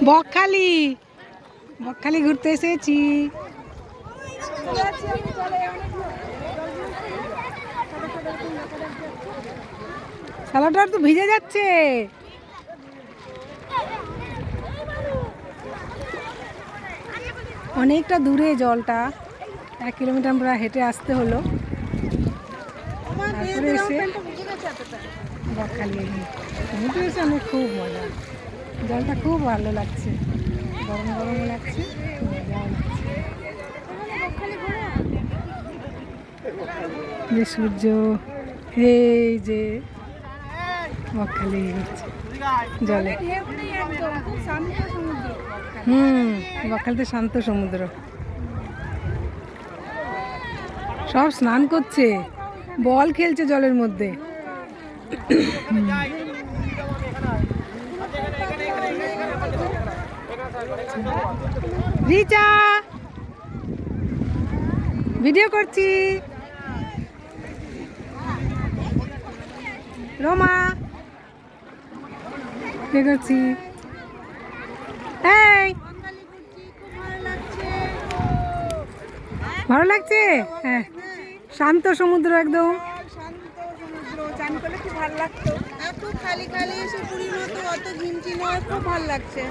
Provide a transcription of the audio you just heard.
বকখালি বকখালি ঘুরতে এসেছি। শালাটা তো ভিজে যাচ্ছে। অনেকটা দূরে জলটা, 1 কিলোমিটার আমরা হেঁটে আসতে হলো। তারপরে এসে বকখালি সমুদ্রে এসে অনেক খুব মজা, জলটা খুব ভালো লাগছে, গরম গরম লাগছে, মজাও লাগছে। যে সূর্য, এই যে বকখালি হচ্ছে জলে। বকখালিতে শান্ত সমুদ্র, সব স্নান করছে, বল খেলছে জলের মধ্যে। রিচা ভিডিও করছি। রোমা কি করছি? এই ভালো লাগছে? হ্যাঁ, শান্ত সমুদ্র একদম। চান করলে খুব ভালো লাগতো। এত খালি খালি এসে পুরীর মতো অত ঝিমঝিম, খুব ভালো লাগছে।